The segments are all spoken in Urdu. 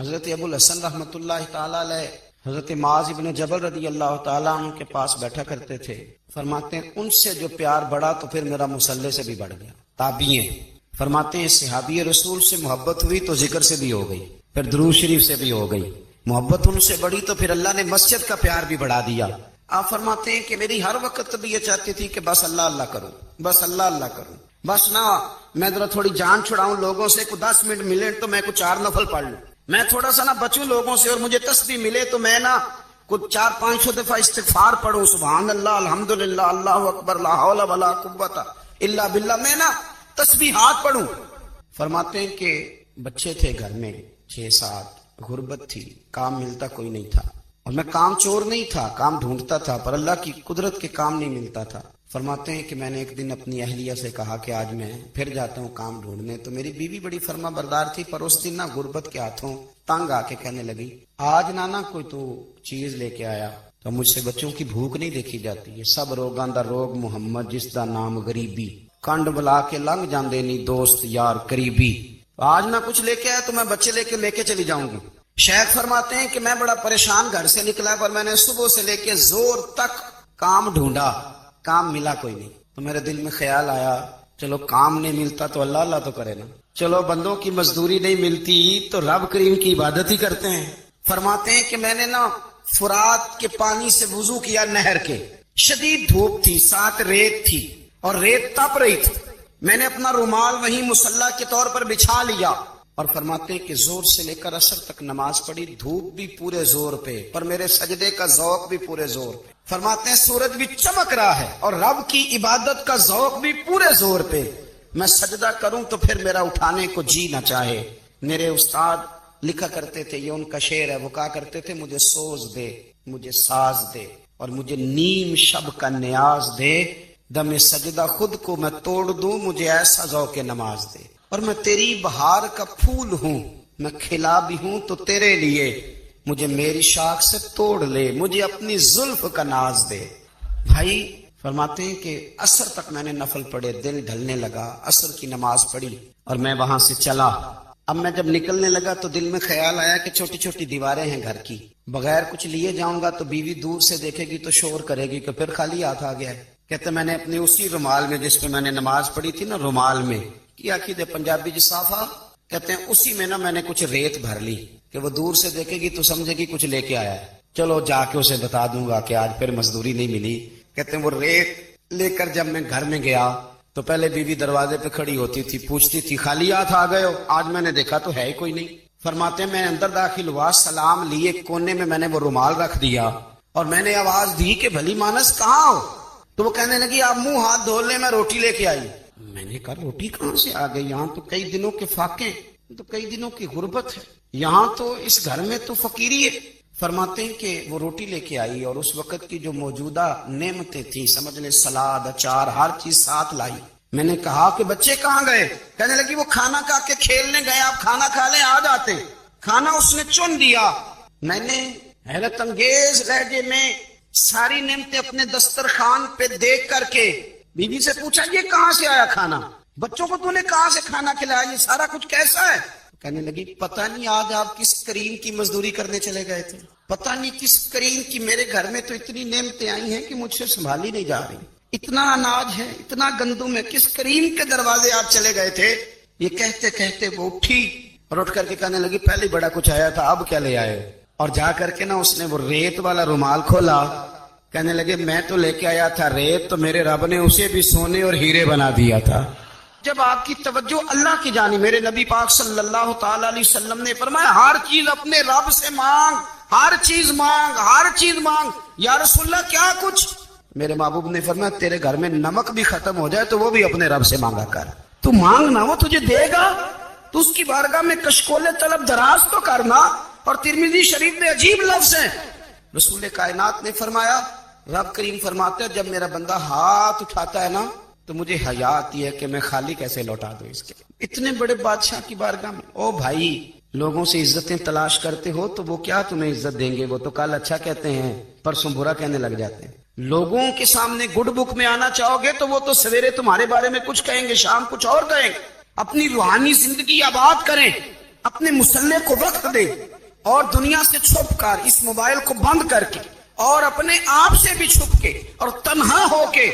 حضرت ابو الحسن رحمۃ اللہ تعالی علیہ حضرت معاذ ابن جبل رضی اللہ تعالیٰ عنہ کے پاس بیٹھا کرتے تھے. فرماتے ہیں ان سے جو پیار بڑھا تو پھر میرا مصلی سے بھی بڑھ گیا. تابعی ہیں. فرماتے ہیں صحابی رسول سے محبت ہوئی تو ذکر سے بھی ہو گئی, پھر درود شریف سے بھی ہو گئی. محبت ان سے بڑھی تو پھر اللہ نے مسجد کا پیار بھی بڑھا دیا. آپ فرماتے ہیں کہ میری ہر وقت طبیعت یہ چاہتی تھی کہ بس اللہ اللہ کروں, بس اللہ اللہ کروں, بس نہ میں ذرا تھوڑی جان چھڑاؤں لوگوں سے, کو 10 منٹ ملے تو میں کو 4 نفل پڑھ لوں, میں تھوڑا سا نہ بچوں لوگوں سے, اور مجھے تسبیح ملے تو میں نہ کچھ 400-500 دفعہ استغفار پڑھوں, سبحان اللہ, الحمدللہ, اللہ اکبر, لا حول ولا قوت الا باللہ, میں نہ تسبیحات پڑھوں. فرماتے ہیں کہ بچے تھے گھر میں 6-7, غربت تھی, کام ملتا کوئی نہیں تھا, اور میں کام چور نہیں تھا, کام ڈھونڈتا تھا, پر اللہ کی قدرت کے کام نہیں ملتا تھا. فرماتے ہیں کہ میں نے ایک دن اپنی اہلیہ سے کہا کہ آج میں پھر جاتا ہوں کام ڈھونڈنے. تو میری بیوی بڑی فرما بردار تھی, پر اس دن نہ غربت کے ہاتھوں تنگ آ کے کہنے لگی, آج نانا کوئی تو چیز لے کے آیا. تو مجھ سے بچوں کی بھوک نہیں دیکھی جاتی ہے. سب روگاں دا روگ محمد جس دا نام غریبی, کنڈ بلا کے لنگ جاندے نی دوست یار قریبی. آج نہ کچھ لے کے آیا تو میں بچے لے کے چلی جاؤں گی. شیخ فرماتے ہیں کہ میں بڑا پریشان گھر سے نکلا, پر میں نے صبح سے لے کے زور تک کام ڈھونڈا, کام ملا کوئی نہیں. تو میرے دل میں خیال آیا, چلو کام نہیں ملتا تو اللہ اللہ تو کرے نا, چلو بندوں کی مزدوری نہیں ملتی تو رب کریم کی عبادت ہی کرتے ہیں. فرماتے ہیں کہ میں نے نا فرات کے پانی سے وضو کیا, نہر کے, شدید دھوپ تھی, ساتھ ریت تھی اور ریت تپ رہی تھی. میں نے اپنا رومال وہیں مصلی کے طور پر بچھا لیا, اور فرماتے ہیں کہ زور سے لے کر عصر تک نماز پڑھی, دھوپ بھی پورے زور پہ, پر میرے سجدے کا ذوق بھی پورے زور پہ. فرماتے ہیں سورج بھی چمک رہا ہے اور رب کی عبادت کا ذوق بھی پورے زور پہ. میں سجدہ کروں تو پھر میرا اٹھانے کو جی نہ چاہے. میرے استاد لکھا کرتے تھے, یہ ان کا شعر ہے, وہ کہا کرتے تھے, مجھے سوز دے, مجھے ساز دے, اور مجھے نیم شب کا نیاز دے, دم سجدہ خود کو میں توڑ دوں, مجھے ایسا ذوق نماز دے. اور میں تیری بہار کا پھول ہوں, میں کھلا بھی ہوں تو تیرے لیے, مجھے میری شاخ سے توڑ لے, مجھے اپنی زلف کا ناز دے. بھائی فرماتے ہیں کہ عصر تک میں نے نفل پڑھے, دل ڈھلنے لگا, عصر کی نماز پڑھی اور میں وہاں سے چلا. اب میں جب نکلنے لگا تو دل میں خیال آیا کہ چھوٹی چھوٹی دیواریں ہیں گھر کی, بغیر کچھ لیے جاؤں گا تو بیوی دور سے دیکھے گی تو شور کرے گی کہ پھر خالی ہاتھ آ گیا ہے. کہتے میں نے اپنے اسی رومال میں جس پہ میں نے نماز پڑھی تھی نا, رومال میں کیا کی پنجابی جسافہ کہتے ہیں, اسی میں نا میں نے کچھ ریت بھر لی کہ وہ دور سے دیکھے گی تو سمجھے گی کچھ لے کے آیا ہے. چلو جا کے اسے بتا دوں گا کہ آج پھر مزدوری نہیں ملی. کہتے ہیں وہ ریت لے کر جب میں گھر میں گیا تو پہلے بیوی دروازے پہ کھڑی ہوتی تھی, پوچھتی تھی خالی ہاتھ آ گئے ہو, آج میں نے دیکھا تو ہے ہی کوئی نہیں. فرماتے ہیں میں اندر داخل ہوا, سلام لیے, کونے میں نے وہ رومال رکھ دیا اور میں نے آواز دی کہ بھلی مانس کہاں ہو. تو وہ کہنے لگی آپ منہ ہاتھ دھو لیں, میں روٹی لے کے آئی. میں نے کہا روٹی کہاں سے آ گئی, یہاں تو کئی دنوں کے فاقے, تو کئی دنوں کی غربت ہے, یہاں تو اس گھر میں تو فقیری ہے. فرماتے ہیں کہ وہ روٹی لے کے آئی اور اس وقت کی جو موجودہ نعمتیں تھیں, سمجھ لیں سلاد, اچار, ہر چیز ساتھ لائی. میں نے کہا کہ بچے کہاں گئے؟ کہنے لگی وہ کھانا کھا کے کھیلنے گئے, آپ کھانا کھا لیں آ جاتے. کھانا اس نے چن دیا. میں نے حیرت انگیز لہجے میں ساری نعمتیں اپنے دسترخوان پہ دیکھ کر کے بیوی سے پوچھا یہ کہاں سے آیا کھانا, بچوں کو تو نے کہاں سے کھانا کھلایا, یہ سارا کچھ کیسا ہے؟ کہنے لگی پتہ نہیں آج آپ کس کریم کی مزدوری کرنے چلے گئے تھے, پتہ نہیں کس کریم کی, میرے گھر میں تو اتنی نعمتیں آئی ہیں کہ مجھ سے سنبھالی نہیں جا رہی, اتنا اناج ہے, اتنا گندم ہے, کس کریم کے دروازے آپ چلے گئے تھے؟ یہ کہتے کہتے وہ اٹھی اور اٹھ کر کے کہنے لگی پہلے بڑا کچھ آیا تھا, اب کیا لے آئے؟ اور جا کر کے نا اس نے وہ ریت والا رومال کھولا. کہنے لگے میں تو لے کے آیا تھا ریت, تو میرے رب نے اسے بھی سونے اور ہیرے بنا دیا تھا. جب آپ کی توجہ اللہ کی جانب, میرے نبی پاک صلی اللہ تعالی علیہ وسلم نے فرمایا ہر چیز اپنے رب سے مانگ, ہر چیز مانگ, ہر چیز مانگ. یا رسول اللہ کیا کچھ؟ میرے محبوب نے فرمایا تیرے گھر میں نمک بھی ختم ہو جائے تو وہ بھی اپنے رب سے مانگا کر. تو مانگنا وہ تجھے دے گا, تو اس کی بارگاہ میں کشکول طلب دراز تو کرنا. اور ترمذی شریف میں عجیب لفظ ہیں, رسول کائنات نے فرمایا, رب کریم فرماتے ہیں جب میرا بندہ ہاتھ اٹھاتا ہے نا تو مجھے حیا آتی ہے کہ میں خالی کیسے لوٹا دوں اس کے. اتنے بڑے بادشاہ کی بارگاہ میں, او بھائی لوگوں سے عزتیں تلاش کرتے ہو تو وہ کیا تمہیں عزت دیں گے, وہ تو کل اچھا کہتے ہیں پرسوں برا کہنے لگ جاتے ہیں. لوگوں کے سامنے گڈ بک میں آنا چاہو گے تو وہ تو سویرے تمہارے بارے میں کچھ کہیں گے, شام کچھ اور کہیں گے. اپنی روحانی زندگی آباد کریں, اپنے مصلے کو وقت دے اور دنیا سے چھپ کر اس موبائل کو بند کر کے اور اپنے آپ سے بھی چھپ کے اور تنہا ہو کے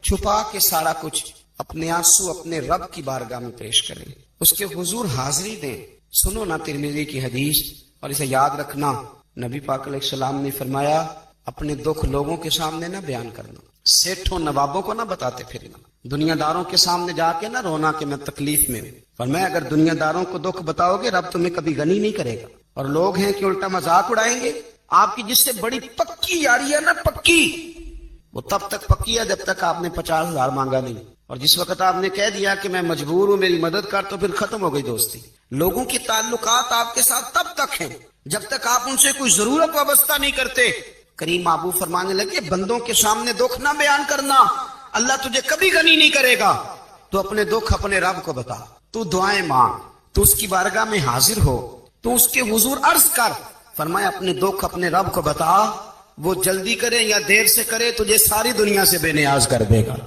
چھپا کے سارا کچھ اپنے آنسو اپنے رب کی بارگاہ میں پیش کریں، اس کے حضور حاضری دیں۔ سنو نا ترمذی کی حدیث اور اسے یاد رکھنا، نبی پاک علیہ السلام نے فرمایا اپنے دکھ لوگوں کے سامنے نہ بیان کرنا، سیٹھوں نوابوں کو نہ بتاتے پھرنا، دنیا داروں کے سامنے جا کے نہ رونا کہ میں تکلیف میں ہوں۔ فرمایا اگر دنیا داروں کو دکھ بتاؤ گے رب تمہیں کبھی غنی نہیں کرے گا، اور لوگ ہیں کہ الٹا مذاق اڑائیں گے۔ آپ کی جس سے بڑی پکی یاری ہے نا، پکی، وہ تب تک پکی ہے جب تک آپ نے 50,000 مانگا نہیں، اور جس وقت آپ نے کہہ دیا کہ میں مجبور ہوں میری مدد کر، تو پھر ختم ہو گئی دوستی۔ لوگوں کے تعلقات آپ کے ساتھ تب تک ہیں جب تک آپ ان سے کوئی ضرورت وابستہ نہیں کرتے۔ کریم آبو فرمانے لگے بندوں کے سامنے دکھ نہ بیان کرنا، اللہ تجھے کبھی غنی نہیں کرے گا۔ تو اپنے دکھ اپنے رب کو بتا، تو دعائیں مانگ، تو اس کی بارگاہ میں حاضر ہو، تو اس کے حضور عرض کر۔ فرمایا اپنے دکھ اپنے رب کو بتا، وہ جلدی کرے یا دیر سے کرے تجھے ساری دنیا سے بے نیاز کر دے گا،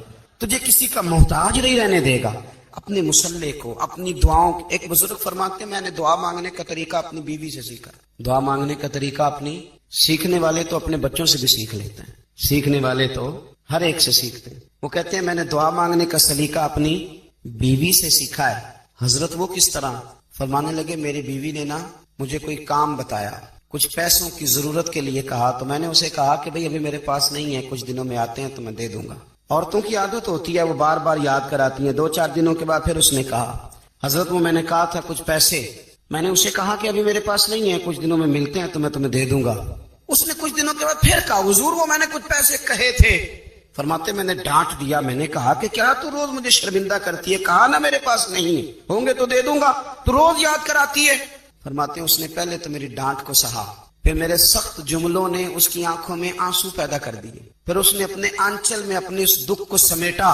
تجھے کسی کا محتاج نہیں رہنے دے گا۔ اپنے مصلے کو، اپنی دعاؤں، ایک بزرگ فرماتے میں نے دعا مانگنے کا طریقہ اپنی بیوی سے سیکھا۔ دعا مانگنے کا طریقہ اپنی، سیکھنے والے تو اپنے بچوں سے بھی سیکھ لیتے ہیں، سیکھنے والے تو ہر ایک سے سیکھتے ہیں۔ وہ کہتے ہیں میں نے دعا مانگنے کا سلیقہ اپنی بیوی سے سیکھا ہے۔ حضرت وہ کس طرح؟ فرمانے لگے میری بیوی نے نا مجھے کوئی کام بتایا، کچھ پیسوں کی ضرورت کے لیے کہا، تو میں نے اسے کہا کہ بھئی ابھی میرے پاس نہیں ہے، کچھ دنوں میں آتے ہیں تو میں دے دوں گا۔ عورتوں کی عادت ہوتی ہے وہ بار بار یاد کراتی ہیں، 2-4 دنوں کے بعد پھر اس نے کہا حضرت وہ میں نے کہا تھا کچھ پیسے، میں نے اسے کہا کہ ابھی میرے پاس نہیں ہے، کچھ دنوں میں ملتے ہیں تو میں تمہیں دے دوں گا۔ اس نے کچھ دنوں کے بعد پھر کہا حضور وہ میں نے کچھ پیسے کہے تھے۔ فرماتے میں نے ڈانٹ دیا، میں نے کہا کہ کیا تو روز مجھے شرمندہ کرتی ہے، کہا نا میرے پاس نہیں ہے، ہوں گے تو دے دوں گا، تو روز یاد کراتی ہے۔ فرماتے ہیں اس نے پہلے تو میری ڈانٹ کو سہا، پھر میرے سخت جملوں نے اس کی آنکھوں میں آنسو پیدا کر دیے، پھر اس نے اپنے آنچل میں اپنے اس دکھ کو سمیٹا،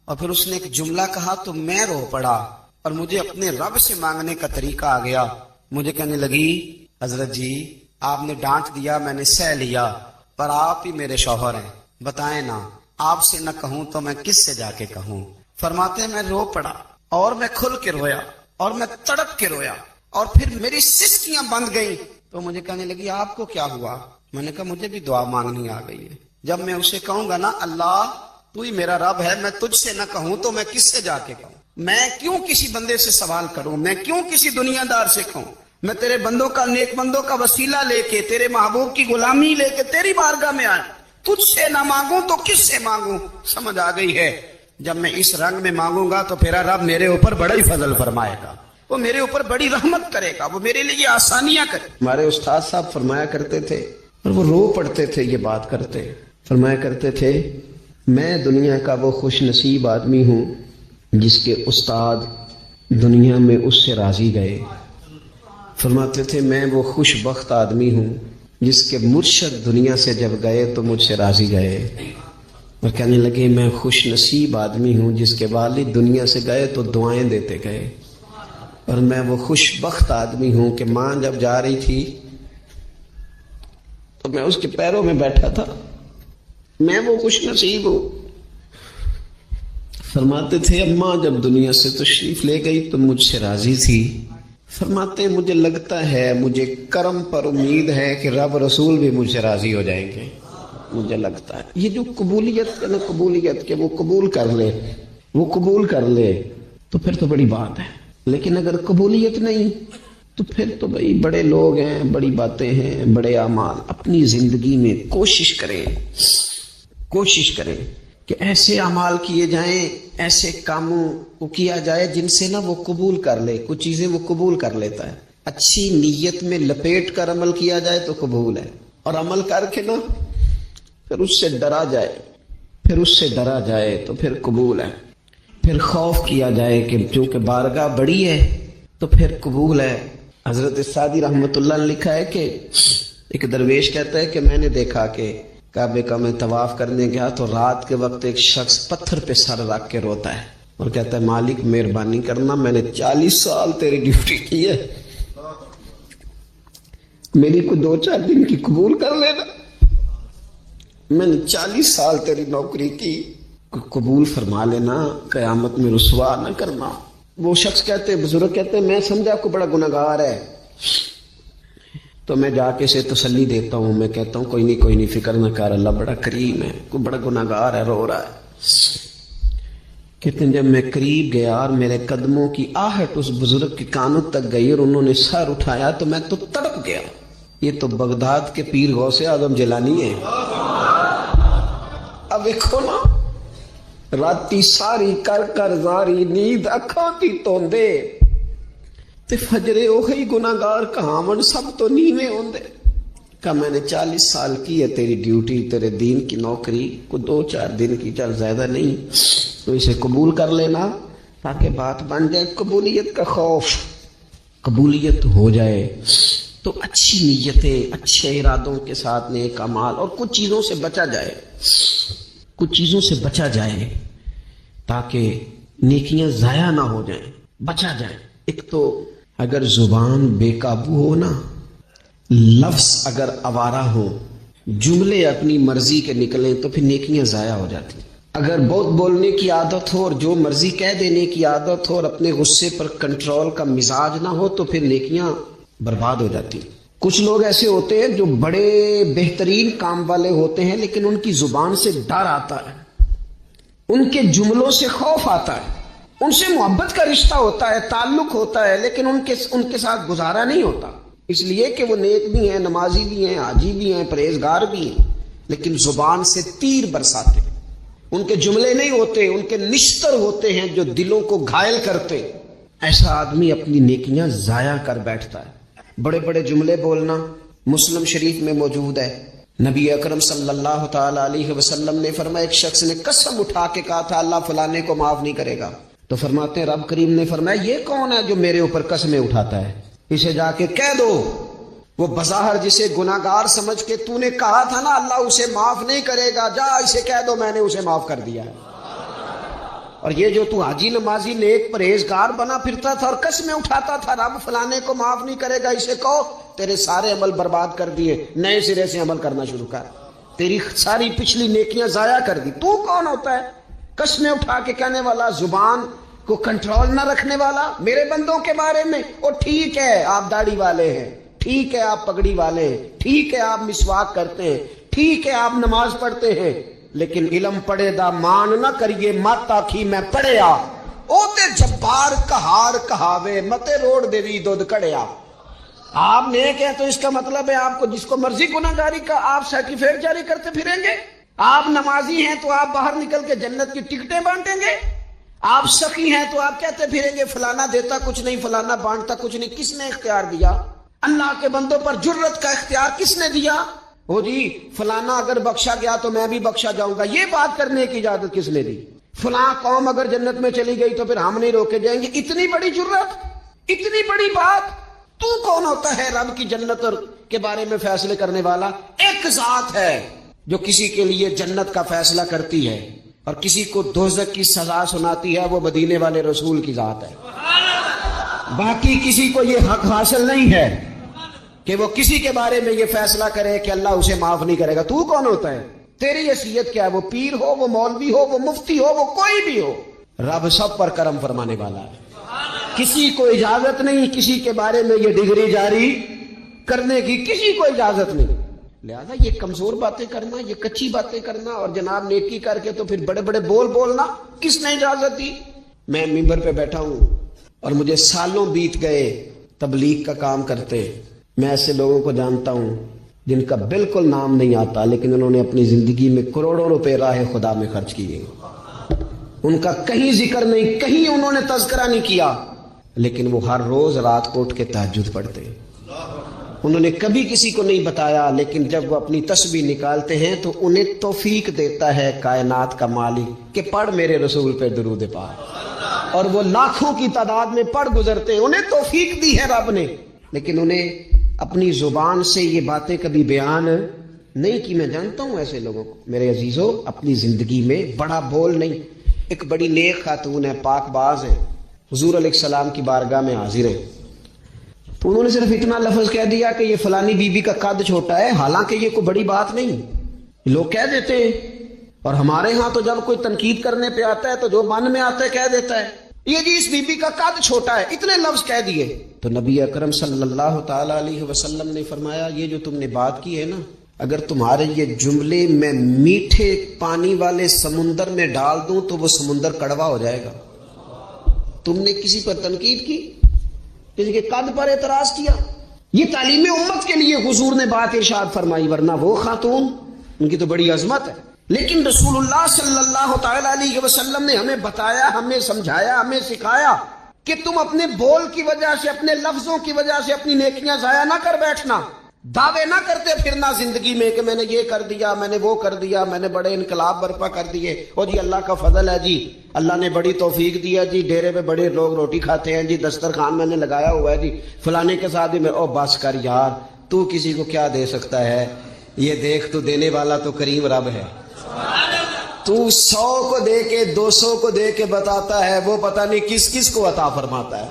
اور پھر اس نے ایک جملہ کہا تو میں رو پڑا، اور مجھے اپنے رب سے مانگنے کا طریقہ آ گیا۔ مجھے کہنے لگی حضرت جی آپ نے ڈانٹ دیا، میں نے سہ لیا، پر آپ ہی میرے شوہر ہیں، بتائیں نا آپ سے نہ کہوں تو میں کس سے جا کے کہوں۔ فرماتے ہیں میں رو پڑا، اور میں کھل کے رویا، اور میں تڑپ کے رویا، اور پھر میری سسکیاں بند گئیں۔ تو مجھے کہنے لگی آپ کو کیا ہوا؟ میں نے کہا مجھے بھی دعا مانگنی آ گئی ہے، جب میں اسے کہوں گا نا اللہ تو ہی میرا رب ہے، میں تجھ سے نہ کہوں تو میں کس سے جا کے کہوں؟ میں کیوں کسی بندے سے سوال کروں؟ میں کیوں کسی دنیا دار سے کہوں؟ میں تیرے بندوں کا، نیک بندوں کا وسیلہ لے کے، تیرے محبوب کی غلامی لے کے تیری بارگاہ میں آیا، تجھ سے نہ مانگوں تو کس سے مانگوں؟ سمجھ آ گئی ہے جب میں اس رنگ میں مانگوں گا تو پھر رب میرے اوپر بڑا ہی فضل فرمائے گا، وہ میرے اوپر بڑی رحمت کرے گا، وہ میرے لیے آسانیاں کرے۔ ہمارے استاد صاحب فرمایا کرتے تھے، اور وہ رو پڑتے تھے یہ بات کرتے، فرمایا کرتے تھے میں دنیا کا وہ خوش نصیب آدمی ہوں جس کے استاد دنیا میں اس سے راضی گئے۔ فرماتے تھے میں وہ خوش بخت آدمی ہوں جس کے مرشد دنیا سے جب گئے تو مجھ سے راضی گئے۔ اور کہنے لگے میں خوش نصیب آدمی ہوں جس کے والد دنیا سے گئے تو دعائیں دیتے گئے، اور میں وہ خوش بخت آدمی ہوں کہ ماں جب جا رہی تھی تو میں اس کے پیروں میں بیٹھا تھا، میں وہ خوش نصیب ہوں۔ فرماتے تھے اماں جب دنیا سے تشریف لے گئی تو مجھ سے راضی تھی۔ فرماتے ہیں مجھے لگتا ہے، مجھے کرم پر امید ہے کہ رب رسول بھی مجھ سے راضی ہو جائیں گے، مجھے لگتا ہے یہ جو قبولیت ہے نا، قبولیت کہ وہ قبول کر لے، وہ قبول کر لے تو پھر تو بڑی بات ہے، لیکن اگر قبولیت نہیں تو پھر تو بھائی بڑے لوگ ہیں، بڑی باتیں ہیں، بڑے اعمال۔ اپنی زندگی میں کوشش کریں کہ ایسے اعمال کیے جائیں، ایسے کاموں کو کیا جائے جن سے نا وہ قبول کر لے، کچھ چیزیں وہ قبول کر لیتا ہے۔ اچھی نیت میں لپیٹ کر عمل کیا جائے تو قبول ہے، اور عمل کر کے نا پھر اس سے ڈرا جائے تو پھر قبول ہے۔ پھر خوف کیا جائے کہ چونکہ بارگاہ بڑی ہے تو پھر قبول ہے۔ حضرت سعدی رحمت اللہ نے لکھا ہے کہ ایک درویش کہتا ہے کہ میں نے دیکھا کہ کعبے کا میں طواف کرنے گیا تو رات کے وقت ایک شخص پتھر پہ سر رکھ کے روتا ہے اور کہتا ہے مالک مہربانی کرنا، میں نے 40 سال تیری ڈیوٹی کی ہے، میری کو 2-4 دن کی قبول کر لینا، میں نے 40 سال تیری نوکری کی، قبول فرما لینا، قیامت میں رسوا نہ کرنا۔ وہ شخص کہتے ہیں، بزرگ کہتے ہیں میں سمجھا کو بڑا گناہگار ہے، تو میں جا کے اسے تسلی دیتا ہوں، میں کہتا ہوں کوئی نہیں فکر نہ کر، اللہ بڑا کریم ہے، کوئی بڑا گناہگار ہے رو رہا ہے۔ کہتے ہیں جب میں قریب گیا اور میرے قدموں کی آہٹ اس بزرگ کے کانوں تک گئی اور انہوں نے سر اٹھایا تو میں تو تڑپ گیا، یہ تو بغداد کے پیر غوث اعظم جیلانی ہے۔ اب دیکھو نا، راتی ساری کر زاری نیند اکھاں کی توندے تے فجرے اوہی گناہگار کہاون سب تو نیویں ہوندے۔ کہ میں نے 40 سال کی ہے تیری ڈیوٹی، تیرے دین کی نوکری، کو 2-4 دن کی، چل زیادہ نہیں، تو اسے قبول کر لینا تاکہ بات بن جائے۔ قبولیت کا خوف، قبولیت ہو جائے تو اچھی نیتیں، اچھے ارادوں کے ساتھ نیک اعمال اور کچھ چیزوں سے بچا جائے تاکہ نیکیاں ضائع نہ ہو جائیں، بچا جائیں۔ ایک تو اگر زبان بے قابو ہو نا، لفظ اگر آوارہ ہو، جملے اپنی مرضی کے نکلیں تو پھر نیکیاں ضائع ہو جاتی۔ اگر بہت بولنے کی عادت ہو اور جو مرضی کہہ دینے کی عادت ہو اور اپنے غصے پر کنٹرول کا مزاج نہ ہو تو پھر نیکیاں برباد ہو جاتی۔ کچھ لوگ ایسے ہوتے ہیں جو بڑے بہترین کام والے ہوتے ہیں لیکن ان کی زبان سے ڈر آتا ہے، ان کے جملوں سے خوف آتا ہے، ان سے محبت کا رشتہ ہوتا ہے، تعلق ہوتا ہے، لیکن ان کے ساتھ گزارا نہیں ہوتا، اس لیے کہ وہ نیک بھی ہیں، نمازی بھی ہیں، حاجی بھی ہیں، پرہیزگار بھی ہیں، لیکن زبان سے تیر برساتے ہیں۔ ان کے جملے نہیں ہوتے، ان کے نشتر ہوتے ہیں جو دلوں کو گھائل کرتے۔ ایسا آدمی اپنی نیکیاں ضائع کر بیٹھتا ہے۔ بڑے بڑے جملے بولنا مسلم شریف میں موجود ہے۔ نبی اکرم صلی اللہ تعالی علیہ وسلم نے فرمایا، ایک شخص نے قسم اٹھا کے کہا تھا اللہ فلانے کو معاف نہیں کرے گا، تو فرماتے ہیں رب کریم نے فرمایا یہ کون ہے جو میرے اوپر قسمیں اٹھاتا ہے، اسے جا کے کہہ دو۔ وہ بظاہر جسے گناہگار سمجھ کے تو نے کہا تھا نا اللہ اسے معاف نہیں کرے گا، جا اسے کہہ دو میں نے اسے معاف کر دیا ہے۔ اور یہ جو تو حاجی نمازی نیک پرہیزگار بنا پھرتا تھا اور قسمیں اٹھاتا تھا رب فلانے کو معاف نہیں کرے گا، اسے کہو تیرے سارے عمل برباد کر دیے، نئے سرے سے عمل کرنا شروع کر، تیری ساری پچھلی نیکیاں ضائع کر دی۔ تو کون ہوتا ہے قسمیں اٹھا کے کہنے والا، زبان کو کنٹرول نہ رکھنے والا میرے بندوں کے بارے میں؟ اور ٹھیک ہے آپ داڑھی والے ہیں، ٹھیک ہے آپ پگڑی والے ہیں، ٹھیک ہے آپ مسواک کرتے ہیں، ٹھیک ہے آپ نماز پڑھتے ہیں، لیکن علم پڑھے دا مان نہ کریے مت آکھی میں پڑھیا، او تے جبار کہار کہاوے متے روڑ دیوی دودھ کڑیا۔ آپ نیک ہیں تو اس کا مطلب ہے آپ کو جس کو مرضی گناہگاری کا آپ سرٹیفکیٹ جاری کرتے پھریں گے؟ آپ نمازی ہیں تو آپ باہر نکل کے جنت کی ٹکٹیں بانٹیں گے؟ آپ سخی ہیں تو آپ کہتے پھریں گے فلانا دیتا کچھ نہیں، فلانا بانٹتا کچھ نہیں؟ کس نے اختیار دیا؟ اللہ کے بندوں پر جرت کا اختیار کس نے دیا؟ وہ جی فلانا اگر بخشا گیا تو میں بھی بخشا جاؤں گا، یہ بات کرنے کی اجازت کس نے دی؟ فلاں قوم اگر جنت میں چلی گئی تو پھر ہم نہیں روکے جائیں گے؟ اتنی بڑی جرت، اتنی بڑی بات! تو کون ہوتا ہے رب کی جنت کے بارے میں فیصلے کرنے والا؟ ایک ذات ہے جو کسی کے لیے جنت کا فیصلہ کرتی ہے اور کسی کو دوزخ کی سزا سناتی ہے، وہ مدینے والے رسول کی ذات ہے۔ باقی کسی کو یہ حق حاصل نہیں ہے کہ وہ کسی کے بارے میں یہ فیصلہ کرے کہ اللہ اسے معاف نہیں کرے گا۔ تو کون ہوتا ہے؟ تیری حیثیت کیا ہے؟ وہ پیر ہو، وہ مولوی ہو، وہ مفتی ہو، وہ کوئی بھی ہو، رب سب پر کرم فرمانے والا ہے۔ کسی کو اجازت نہیں کسی کے بارے میں یہ ڈگری جاری کرنے کی، کسی کو اجازت نہیں۔ لہذا یہ کمزور باتیں کرنا، یہ کچی باتیں کرنا اور جناب نیکی کر کے تو پھر بڑے بڑے بول بولنا کس نے اجازت دی؟ میں ممبر پہ بیٹھا ہوں اور مجھے سالوں بیت گئے تبلیغ کا کام کرتے، میں ایسے لوگوں کو جانتا ہوں جن کا بالکل نام نہیں آتا لیکن انہوں نے اپنی زندگی میں کروڑوں روپے راہ خدا میں خرچ کیے، ان کا کہیں ذکر نہیں، کہیں انہوں نے تذکرہ نہیں کیا، لیکن وہ ہر روز رات کو اٹھ کے تہجد پڑھتے، انہوں نے کبھی کسی کو نہیں بتایا، لیکن جب وہ اپنی تسبیح نکالتے ہیں تو انہیں توفیق دیتا ہے کائنات کا مالک کہ پڑھ میرے رسول پہ درود پاک، اور وہ لاکھوں کی تعداد میں پڑھ گزرتے ہیں، انہیں توفیق دی ہے رب نے، لیکن انہیں اپنی زبان سے یہ باتیں کبھی بیان نہیں کی۔ میں جانتا ہوں ایسے لوگوں کو میرے عزیزوں، اپنی زندگی میں بڑا بول نہیں۔ ایک بڑی نیک خاتون ہے، پاک باز ہے، حضور علیہ السلام کی بارگاہ میں حاضر ہے، تو انہوں نے صرف اتنا لفظ کہہ دیا کہ یہ فلانی بی بی کا قد چھوٹا ہے، حالانکہ یہ کوئی بڑی بات نہیں، لوگ کہہ دیتے ہیں۔ اور ہمارے ہاں تو جب کوئی تنقید کرنے پہ آتا ہے تو جو من میں آتا ہے کہہ دیتا ہے۔ یہ جی اس بی بی کا قد چھوٹا ہے، اتنے لفظ کہہ دیے۔ تو نبی اکرم صلی اللہ تعالی علیہ وسلم نے فرمایا یہ جو تم نے بات کی ہے نا، اگر تمہارے یہ جملے میں میٹھے پانی والے سمندر میں ڈال دوں تو وہ سمندر کڑوا ہو جائے گا۔ تم نے کسی پر تنقید کی، کسی کے قد پر اعتراض کیا، یہ تعلیم امت کے لیے حضور نے بات ارشاد فرمائی، ورنہ وہ خاتون ان کی تو بڑی عظمت ہے۔ لیکن رسول اللہ صلی اللہ تعالی علیہ وسلم نے ہمیں بتایا، ہمیں سمجھایا، ہمیں سکھایا کہ تم اپنے بول کی وجہ سے، اپنے لفظوں کی وجہ سے اپنی نیکیاں ضائع نہ کر بیٹھنا، دعوے نہ کرتے پھرنا زندگی میں کہ میں نے یہ کر دیا، میں نے وہ کر دیا، میں نے بڑے انقلاب برپا کر دیے، اور جی اللہ کا فضل ہے، جی اللہ نے بڑی توفیق دیا، جی ڈیرے پہ بڑے لوگ روٹی کھاتے ہیں، جی دسترخوان میں نے لگایا ہوا ہے، جی فلانے کے ساتھ بھی میں، او بس کر یار، تو کسی کو کیا دے سکتا ہے، یہ دیکھ تو دینے والا تو کریم رب ہے، تو 100 کو دے کے 200 کو دے کے بتاتا ہے، وہ پتہ نہیں کس کس کو عطا فرماتا ہے۔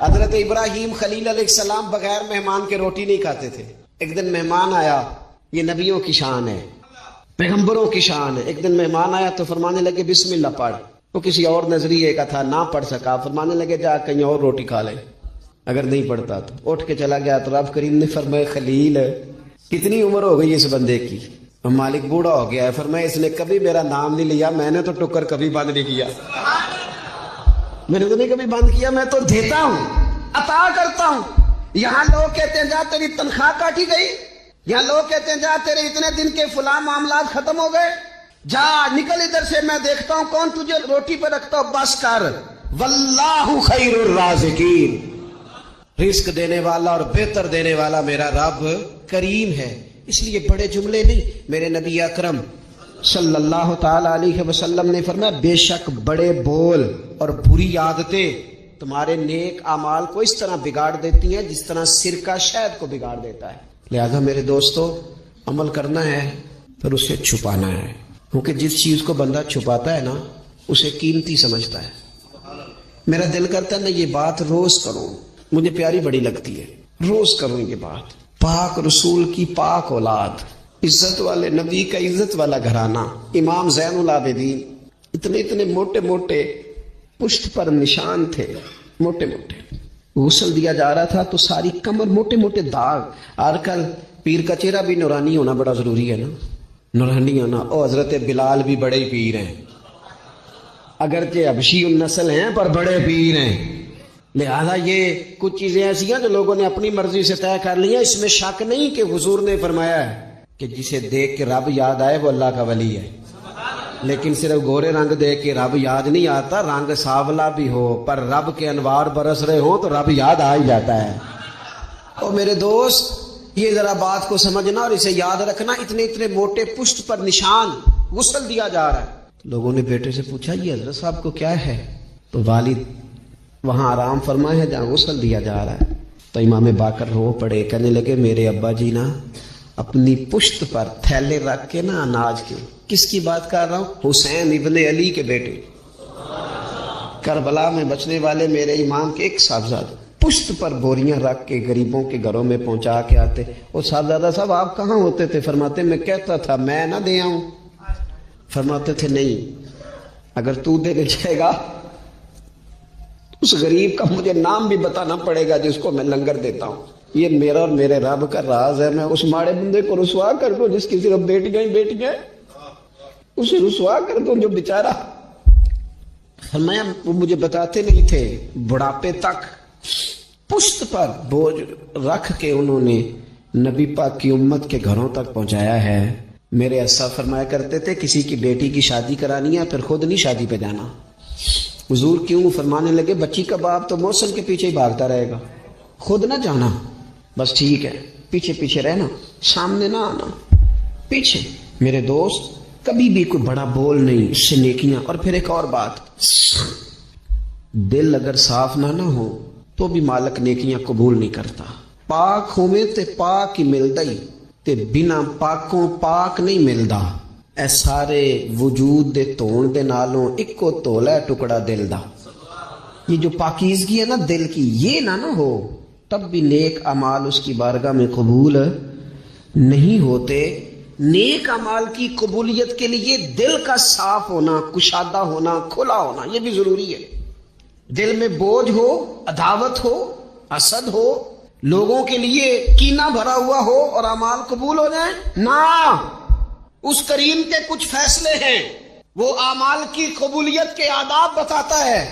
حضرت ابراہیم خلیل علیہ السلام بغیر مہمان کے روٹی نہیں کھاتے تھے۔ ایک دن مہمان آیا، یہ نبیوں کی شان ہے، پیغمبروں کی شان ہے۔ ایک دن مہمان آیا تو فرمانے لگے بسم اللہ پڑھ، وہ کسی اور نظریے کا تھا، نہ پڑھ سکا، فرمانے لگے جا کہیں اور روٹی کھا لے، اگر نہیں پڑھتا تو اٹھ کے چلا گیا۔ تو رب کریم نے فرمایا خلیل کتنی عمر ہو گئی اس بندے کی؟ مالک بوڑھا ہو گیا ہے، فرمایا اس نے کبھی میرا نام نہیں لیا، میں نے تو ٹکر کبھی بند نہیں کیا، میں نے تو نہیں کبھی بند کیا، میں تو دیتا ہوں، عطا کرتا ہوں۔ یہاں لوگ کہتے ہیں جا تیری تنخواہ کاٹی گئی، یہاں لوگ کہتے ہیں جا تیرے اتنے دن کے فلاں معاملات ختم ہو گئے، جا نکل ادھر سے، میں دیکھتا ہوں کون تجھے روٹی پہ رکھتا ہوں، بس کر، واللہ خیر الرازقین، رزق دینے والا اور بہتر دینے والا میرا رب کریم ہے۔ اس لیے بڑے جملے نہیں، میرے نبی اکرم صلی اللہ تعالی علیہ وسلم نے فرمایا بے شک بڑے بول اور بری عادتیں تمہارے نیک اعمال کو اس طرح بگاڑ دیتی ہیں جس طرح سرکہ شہد کو بگاڑ دیتا ہے۔ لہذا میرے دوستو، عمل کرنا ہے پھر اسے چھپانا ہے، کیونکہ جس چیز کو بندہ چھپاتا ہے نا اسے قیمتی سمجھتا ہے۔ میرا دل کرتا ہے میں یہ بات روز کروں، مجھے پیاری بڑی لگتی ہے، روز کروں یہ بات۔ پاک رسول کی پاک اولاد، عزت والے نبی کا عزت والا گھرانہ، امام زین العابدین، اتنے اتنے موٹے موٹے پشت پر نشان تھے، موٹے موٹے، غسل دیا جا رہا تھا تو ساری کمر موٹے موٹے داغ۔ آج کل پیر کا چہرہ بھی نورانی ہونا بڑا ضروری ہے نا، نورانی ہونا۔ او حضرت بلال بھی بڑے پیر ہیں، اگرچہ حبشی النسل ہیں پر بڑے پیر ہیں۔ لہذا یہ کچھ چیزیں ایسی ہیں جو لوگوں نے اپنی مرضی سے طے کر لی ہیں، اس میں شک نہیں کہ حضور نے فرمایا ہے کہ جسے دیکھ کے رب یاد آئے وہ اللہ کا ولی ہے، لیکن صرف گورے رنگ دیکھ کے رب یاد نہیں آتا، رنگ سانولا بھی ہو پر رب کے انوار برس رہے ہوں تو رب یاد آ ہی جاتا ہے۔ اور میرے دوست یہ ذرا بات کو سمجھنا اور اسے یاد رکھنا، اتنے اتنے موٹے پشت پر نشان، غسل دیا جا رہا ہے۔ لوگوں نے بیٹے سے پوچھا یہ حضرت صاحب کو کیا ہے؟ تو والد وہاں آرام فرمائے ہے جہاں غسل دیا جا رہا ہے۔ تو امام باقر رو پڑے، کہنے لگے میرے ابا جی نا اپنی پشت پر تھیلے رکھ کے نا اناج کے، کس کی بات کر رہا ہوں؟ حسین ابن علی کے بیٹے، کربلا میں بچنے والے میرے امام کے ایک صاحبزادے، پشت پر بوریاں رکھ کے غریبوں کے گھروں میں پہنچا کے آتے۔ اور صاحبزادہ صاحب آپ کہاں ہوتے تھے؟ فرماتے میں کہتا تھا میں نہ دے آؤں، فرماتے تھے نہیں، اگر تو دے جائے گا اس غریب کا مجھے نام بھی بتانا پڑے گا جس کو میں لنگر دیتا ہوں۔ یہ میرا اور میرے رب کا راز ہے، میں اس ماڑے بندے کو رسوا کر دوں جس کی صرف بیٹیاں ہی بیٹیاں، اسے رسوا کر دوں جو بیچارہ۔ فرمایا وہ مجھے بتاتے نہیں تھے، بڑھاپے تک پشت پر بوجھ رکھ کے انہوں نے نبی پاک کی امت کے گھروں تک پہنچایا ہے۔ میرے اسا فرمایا کرتے تھے کسی کی بیٹی کی شادی کرانی ہے پھر خود نہیں شادی پہ جانا۔ حضور کیوں؟ فرمانے لگے بچی کا باپ تو موسم کے پیچھے ہی بھاگتا رہے گا، خود نہ جانا، بس ٹھیک ہے پیچھے پیچھے رہنا، سامنے نہ آنا، پیچھے۔ میرے دوست کبھی بھی کوئی بڑا بول نہیں، اس سے نیکیاں۔ اور پھر ایک اور بات، دل اگر صاف نہ ہو تو بھی مالک نیکیاں قبول نہیں کرتا۔ پاک ہوئے تے پاک ہی ملدا ہی، تے بنا پاکوں پاک نہیں ملدا۔ اے سارے وجود دے تون دے نالوں اکو تولا ہے ٹکڑا دل دا۔ یہ جو پاکیزگی ہے نا دل کی، یہ نہ ہو تب بھی نیک اعمال اس کی بارگاہ میں قبول نہیں ہوتے۔ نیک اعمال کی قبولیت کے لیے دل کا صاف ہونا، کشادہ ہونا، کھلا ہونا، یہ بھی ضروری ہے۔ دل میں بوجھ ہو، عداوت ہو، حسد ہو، لوگوں کے لیے کینہ بھرا ہوا ہو اور اعمال قبول ہو جائیں؟ نہ، اس کریم کے کچھ فیصلے ہیں، وہ اعمال کی قبولیت کے آداب بتاتا ہے۔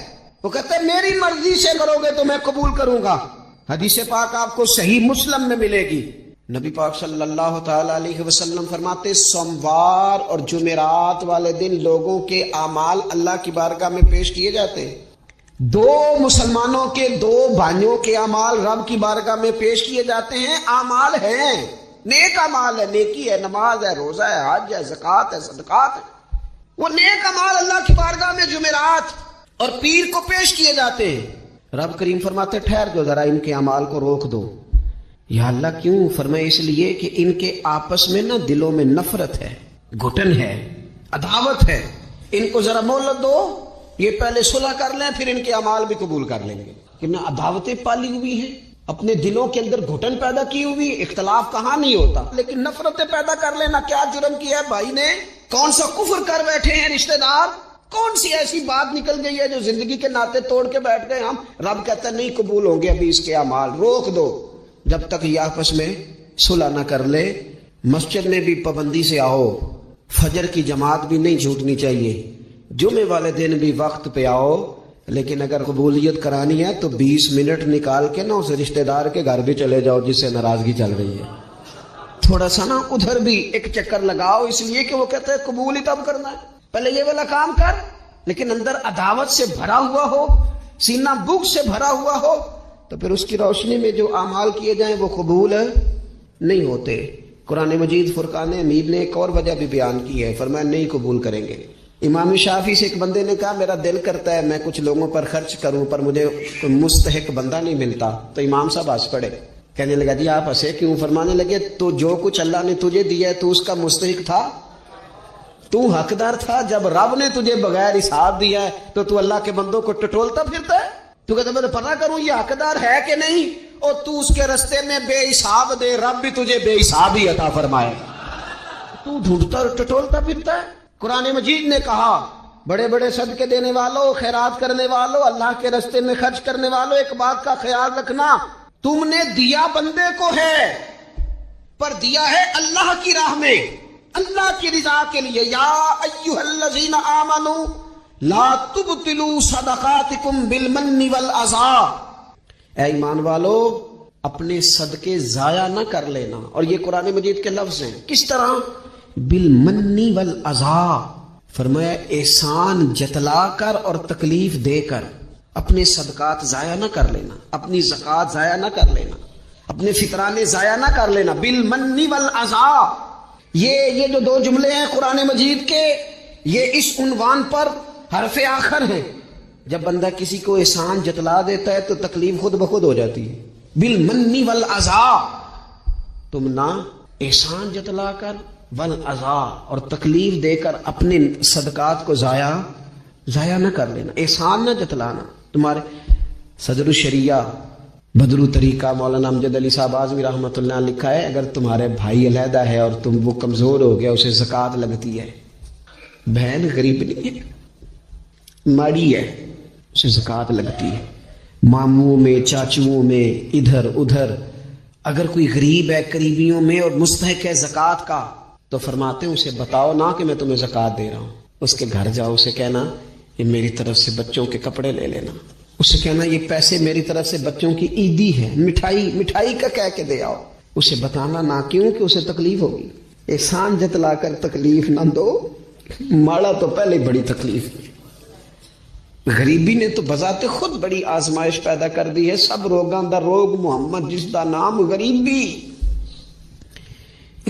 وہ کہتے ہیں میری مرضی سے کرو گے تو میں قبول کروں گا۔ حدیث پاک آپ کو صحیح مسلم میں ملے گی۔ نبی پاک صلی اللہ تعالی علیہ وسلم فرماتے سوموار اور جمعرات والے دن لوگوں کے اعمال اللہ کی بارگاہ میں پیش کیے جاتے ہیں۔ دو مسلمانوں کے، دو بھائیوں کے اعمال رب کی بارگاہ میں پیش کیے جاتے ہیں۔ اعمال ہیں، نیک اعمال ہے، نیکی ہے، نماز ہے، روزہ ہے، حج ہے، زکوٰۃ ہے، صدقات ہے، وہ نیک اعمال اللہ کی بارگاہ میں جمعرات اور پیر کو پیش کیے جاتے ہیں۔ رب کریم فرماتے ٹھہر جو ذرا ان کے اعمال کو روک دو۔ یا اللہ کیوں؟ فرمائے اس لیے کہ ان کے آپس میں نا دلوں میں نفرت ہے، گھٹن ہے، عداوت ہے، ان کو ذرا مہلت دو، یہ پہلے صلح کر لیں پھر ان کے اعمال بھی قبول کر لیں گے۔ کہ نہ عداوتیں پالی ہوئی ہیں، اپنے دلوں کے اندر گھٹن پیدا کی ہوئی، اختلاف کہاں نہیں ہوتا، لیکن نفرتیں پیدا کر لینا۔ کیا جرم کیا ہے بھائی نے؟ کون سا کفر کر بیٹھے ہیں رشتہ دار؟ کون سی ایسی بات نکل گئی ہے جو زندگی کے ناطے توڑ کے بیٹھ گئے ہم؟ رب کہتا ہے نہیں قبول ہوں گے ابھی اس کے اعمال، روک دو جب تک یہ آپس میں صلح نہ کر لے۔ مسجد میں بھی پابندی سے آؤ، فجر کی جماعت بھی نہیں چھوٹنی چاہیے، جمعے والے دن بھی وقت پہ آؤ، لیکن اگر قبولیت کرانی ہے تو 20 منٹ نکال کے نا اس رشتہ دار کے گھر بھی چلے جاؤ جس سے ناراضگی چل رہی ہے، تھوڑا سا نا ادھر بھی ایک چکر لگاؤ، اس لیے کہ وہ کہتے ہیں قبول ہی تب کرنا ہے، پہلے یہ والا کام کر، لیکن اندر عداوت سے بھرا ہوا ہو، سینہ بغض سے بھرا ہوا ہو تو پھر اس کی روشنی میں جو اعمال کیے جائیں وہ قبول نہیں ہوتے۔ قرآن مجید فرقان حمید نے ایک اور وجہ بھی بیان کی ہے، فرمایا نہیں قبول کریں گے۔ امام شافعی سے ایک بندے نے کہا میرا دل کرتا ہے میں کچھ لوگوں پر خرچ کروں پر مجھے کوئی مستحق بندہ نہیں ملتا، تو امام صاحب ہنس پڑے، کہنے لگا جی آپ ہنسے کیوں؟ فرمانے لگے تو جو کچھ اللہ نے تجھے دیا ہے تو اس کا مستحق تھا، تو حقدار تھا، جب رب نے تجھے بغیر حساب دیا ہے تو اللہ کے بندوں کو ٹٹولتا پھرتا ہے، تو کہتا میں پتہ کروں یہ حقدار ہے کہ نہیں، اور تو اس کے رستے میں بے حساب دے، رب بھی تجھے بے حساب ہی عطا فرمائے، تو ڈھونڈتا اور ٹٹولتا پھرتا ہے۔ قرآن مجید نے کہا بڑے بڑے صدقے دینے والوں، خیرات کرنے والوں، اللہ کے رستے میں خرچ کرنے والوں، ایک بات کا خیال رکھنا، تم نے دیا بندے کو ہے پر دیا ہے اللہ کی راہ میں، اللہ کی رضا کے لیے۔ یا ایھا الذین آمنوا لا تبطلوا صدقاتکم بالمن والاذی، اے ایمان والو اپنے صدقے ضائع نہ کر لینا، اور یہ قرآن مجید کے لفظ ہیں۔ کس طرح؟ بالمن والاذی، فرمایا احسان جتلا کر اور تکلیف دے کر، اپنے صدقات ضائع نہ کر لینا، اپنی زکوٰۃ ضائع نہ کر لینا، اپنے فطرانے ضائع نہ کر لینا۔ بالمن والاذی، یہ جو دو جملے ہیں قرآن مجید کے، یہ اس عنوان پر حرف آخر ہیں۔ جب بندہ کسی کو احسان جتلا دیتا ہے تو تکلیف خود بخود ہو جاتی ہے۔ بالمن والاذی، تم نہ احسان جتلا کر، والاذی اور تکلیف دے کر اپنے صدقات کو ضائع نہ کر لینا، احسان نہ جتلانا۔ تمہارے صدر الشریعہ بدر طریقہ مولانا امجد علی صاحب اعظمی رحمۃ اللہ نے لکھا ہے اگر تمہارے بھائی علیحدہ ہے اور تم وہ کمزور ہو گیا، اسے زکوٰۃ لگتی ہے، بہن غریب نہیں ہے، ماڑی ہے، اسے زکوٰۃ لگتی ہے، ماموں میں، چاچوؤں میں، ادھر ادھر، اگر کوئی غریب ہے قریبیوں میں اور مستحق ہے زکوٰۃ کا تو فرماتے ہیں اسے بتاؤ نہ کہ میں تمہیں زکوٰۃ دے رہا ہوں، اس کے گھر جاؤ، اسے کہنا یہ میری طرف سے بچوں کے کپڑے لے لینا، اسے کہنا یہ پیسے میری طرف سے بچوں کی عیدی ہے، مٹھائی کا کہہ کے دے آؤ، اسے بتانا نہ کیوں کہ اسے تکلیف ہوگی۔ احسان جتلا کر تکلیف نہ دو، ماڑا تو پہلے بڑی تکلیف، غریبی نے تو بذات خود بڑی آزمائش پیدا کر دی ہے۔ سب روگاں دا روگ محمد جس دا نام غریبی،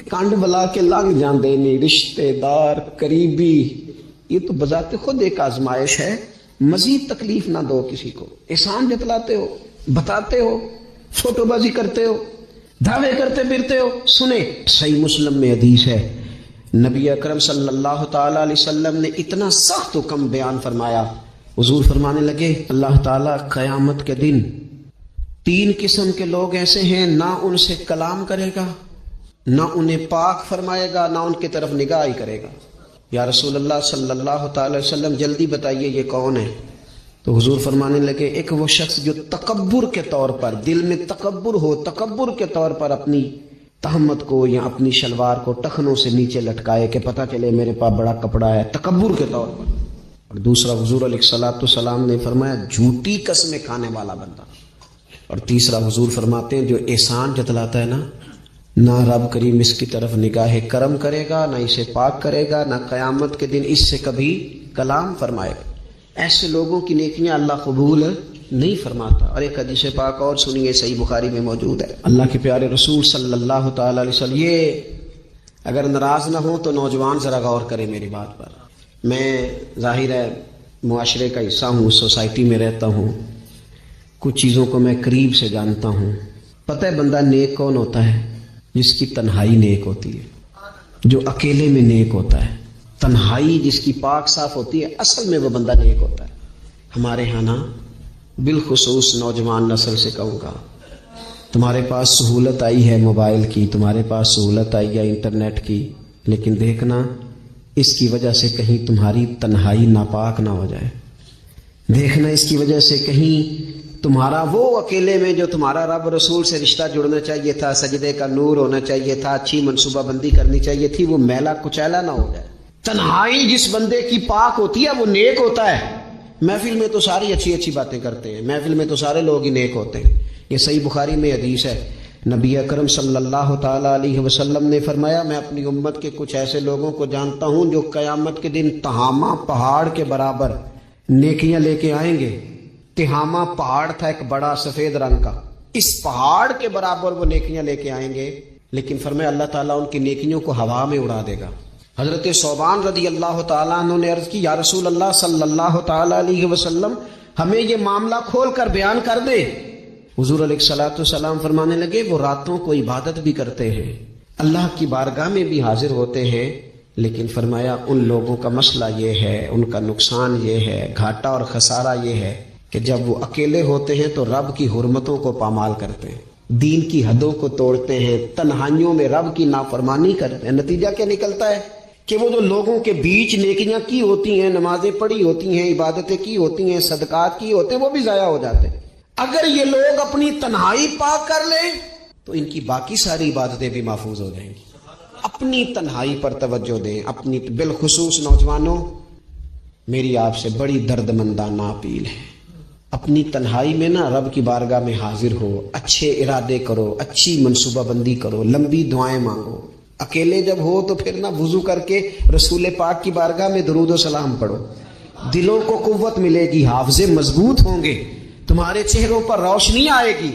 کنڈ بلا کے لنگ جاندے نہیں، رشتے دار قریبی، یہ تو بذات خود ایک آزمائش ہے۔ مزید تکلیف نہ دو کسی کو، احسان جتلاتے ہو، بتاتے ہو، فوٹو بازی کرتے ہو، دعوے کرتے پھرتے ہو۔ سنے صحیح مسلم میں حدیث ہے، نبی اکرم صلی اللہ تعالی علیہ وسلم نے اتنا سخت حکم بیان فرمایا، حضور فرمانے لگے اللہ تعالیٰ قیامت کے دن 3 قسم کے لوگ ایسے ہیں، نہ ان سے کلام کرے گا، نہ انہیں پاک فرمائے گا، نہ ان کی طرف نگاہ ہی کرے گا۔ یا رسول اللہ صلی اللہ تعالی وسلم جلدی بتائیے یہ کون ہے؟ تو حضور فرمانے لگے ایک وہ شخص جو تکبر کے طور پر، دل میں تکبر ہو، تکبر کے طور پر اپنی تہمت کو یا اپنی شلوار کو ٹخنوں سے نیچے لٹکائے کہ پتہ چلے میرے پاس بڑا کپڑا ہے، تکبر کے طور پر. اور دوسرا حضور علیہ الصلوۃ والسلام نے فرمایا جھوٹی قسمیں کھانے والا بندہ. اور تیسرا حضور فرماتے ہیں جو احسان جتلاتا ہے نا، نہ رب کریم اس کی طرف نگاہ کرم کرے گا، نہ اسے پاک کرے گا، نہ قیامت کے دن اس سے کبھی کلام فرمائے گا. ایسے لوگوں کی نیکیاں اللہ قبول نہیں فرماتا. اور ایک حدیث پاک اور سنیے، صحیح بخاری میں موجود ہے. اللہ کے پیارے رسول صلی اللہ تعالی علیہ وسلم، یہ اگر ناراض نہ ہو تو نوجوان ذرا غور کریں میری بات پر. میں ظاہر ہے معاشرے کا حصہ ہوں، سوسائٹی میں رہتا ہوں، کچھ چیزوں کو میں قریب سے جانتا ہوں. پتہ ہے بندہ نیک کون ہوتا ہے؟ جس کی تنہائی نیک ہوتی ہے، جو اکیلے میں نیک ہوتا ہے. تنہائی جس کی پاک صاف ہوتی ہے، اصل میں وہ بندہ نیک ہوتا ہے. ہمارے ہاں نا بالخصوص نوجوان نسل سے کہوں گا، تمہارے پاس سہولت آئی ہے موبائل کی، تمہارے پاس سہولت آئی ہے انٹرنیٹ کی، لیکن دیکھنا اس کی وجہ سے کہیں تمہاری تنہائی ناپاک نہ ہو جائے. دیکھنا اس کی وجہ سے کہیں تمہارا وہ اکیلے میں جو تمہارا رب رسول سے رشتہ جڑنا چاہیے تھا، سجدے کا نور ہونا چاہیے تھا، اچھی منصوبہ بندی کرنی چاہیے تھی، وہ میلا کچیلا نہ ہو جائے. تنہائی جس بندے کی پاک ہوتی ہے وہ نیک ہوتا ہے. محفل میں تو ساری اچھی اچھی باتیں کرتے ہیں، محفل میں تو سارے لوگ ہی نیک ہوتے ہیں. یہ صحیح بخاری میں حدیث ہے، نبی اکرم صلی اللہ تعالی علیہ وسلم نے فرمایا میں اپنی امت کے کچھ ایسے لوگوں کو جانتا ہوں جو قیامت کے دن تہامہ پہاڑ کے برابر نیکیاں لے کے آئیں گے. تہامہ پہاڑ تھا ایک بڑا سفید رنگ کا، اس پہاڑ کے برابر وہ نیکیاں لے کے آئیں گے، لیکن فرمایا اللہ تعالیٰ ان کی نیکیوں کو ہوا میں اڑا دے گا. حضرت ثوبان رضی اللہ تعالیٰ عنہ نے عرض کی یا رسول اللہ صلی اللہ تعالیٰ علیہ وسلم ہمیں یہ معاملہ کھول کر بیان کر دے. حضور علیہ الصلوۃ والسلام فرمانے لگے وہ راتوں کو عبادت بھی کرتے ہیں، اللہ کی بارگاہ میں بھی حاضر ہوتے ہیں، لیکن فرمایا ان لوگوں کا مسئلہ یہ ہے، ان کا نقصان یہ ہے، گھاٹا اور خسارہ یہ ہے کہ جب وہ اکیلے ہوتے ہیں تو رب کی حرمتوں کو پامال کرتے ہیں، دین کی حدوں کو توڑتے ہیں، تنہائیوں میں رب کی نافرمانی کرتے ہیں. نتیجہ کیا نکلتا ہے کہ وہ جو لوگوں کے بیچ نیکیاں کی ہوتی ہیں، نمازیں پڑھی ہوتی ہیں، عبادتیں کی ہوتی ہیں، صدقات کی ہوتے ہیں، وہ بھی ضائع ہو جاتے ہیں. اگر یہ لوگ اپنی تنہائی پاک کر لیں تو ان کی باقی ساری عبادتیں بھی محفوظ ہو جائیں گی. اپنی تنہائی پر توجہ دیں. اپنی بالخصوص نوجوانوں، میری آپ سے بڑی درد مندانہ اپیل ہے، اپنی تنہائی میں نا رب کی بارگاہ میں حاضر ہو، اچھے ارادے کرو، اچھی منصوبہ بندی کرو، لمبی دعائیں مانگو. اکیلے جب ہو تو پھر نہ وضو کر کے رسول پاک کی بارگاہ میں درود و سلام پڑھو، دلوں کو قوت ملے گی، حافظے مضبوط ہوں گے، تمہارے چہروں پر روشنی آئے گی.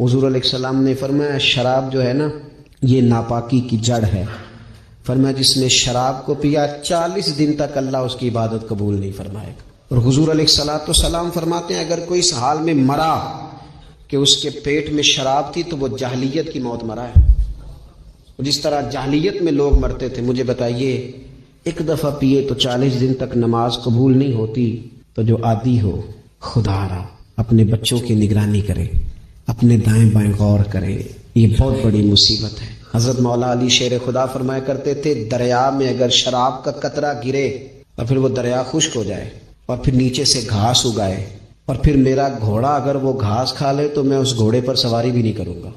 حضور علیہ السلام نے فرمایا شراب جو ہے نا یہ ناپاکی کی جڑ ہے. فرمایا جس نے شراب کو پیا 40 دن تک اللہ اس کی عبادت قبول نہیں فرمائے گا. اور حضور علیہ الصلوۃ والسلام فرماتے ہیں اگر کوئی اس حال میں مرا کہ اس کے پیٹ میں شراب تھی تو وہ جاہلیت کی موت مرا ہے. جس طرح جاہلیت میں لوگ مرتے تھے، مجھے بتائیے ایک دفعہ پیے تو 40 دن تک نماز قبول نہیں ہوتی، تو جو عادی ہو خدا را اپنے بچوں کی نگرانی کرے، اپنے دائیں بائیں غور کرے، یہ بہت بڑی مصیبت ہے. حضرت مولا علی شیر خدا فرمایا کرتے تھے دریا میں اگر شراب کا قطرہ گرے اور پھر وہ دریا خشک ہو جائے اور پھر نیچے سے گھاس اگائے اور پھر میرا گھوڑا اگر وہ گھاس کھا لے تو میں اس گھوڑے پر سواری بھی نہیں کروں گا.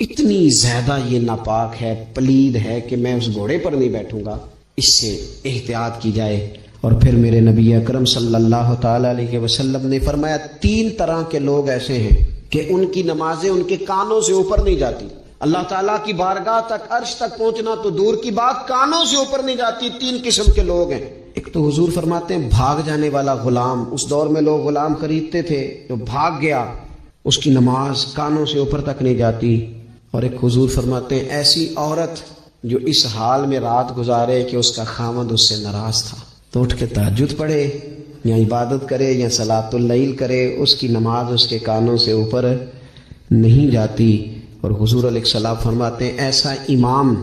اتنی زیادہ یہ ناپاک ہے، پلید ہے کہ میں اس گھوڑے پر نہیں بیٹھوں گا. اس سے احتیاط کی جائے. اور پھر میرے نبی اکرم صلی اللہ تعالی علیہ وسلم نے فرمایا 3 طرح کے لوگ ایسے ہیں کہ ان کی نمازیں ان کے کانوں سے اوپر نہیں جاتی. اللہ تعالیٰ کی بارگاہ تک، عرش تک پہنچنا تو دور کی بات، کانوں سے اوپر نہیں جاتی. 3 قسم کے لوگ ہیں. ایک تو حضور فرماتے ہیں بھاگ جانے والا غلام. اس دور میں لوگ غلام خریدتے تھے، جو بھاگ گیا اس کی نماز کانوں سے اوپر تک نہیں جاتی. اور ایک حضور فرماتے ہیں ایسی عورت جو اس حال میں رات گزارے کہ اس کا خامد اس سے ناراض تھا، تو اٹھ کے تہجد پڑھے یا عبادت کرے یا صلاۃ اللیل کرے، اس کی نماز اس کے کانوں سے اوپر نہیں جاتی. اور حضور علیہ السلام فرماتے ہیں ایسا امام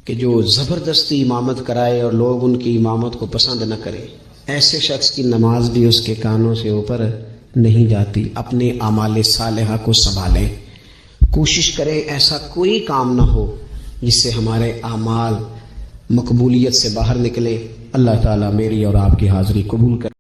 کہ جو زبردستی امامت کرائے اور لوگ ان کی امامت کو پسند نہ کرے، ایسے شخص کی نماز بھی اس کے کانوں سے اوپر نہیں جاتی. اپنے اعمال صالحہ کو سنبھالیں، کوشش کریں ایسا کوئی کام نہ ہو جس سے ہمارے اعمال مقبولیت سے باہر نکلے. اللہ تعالیٰ میری اور آپ کی حاضری قبول کرے.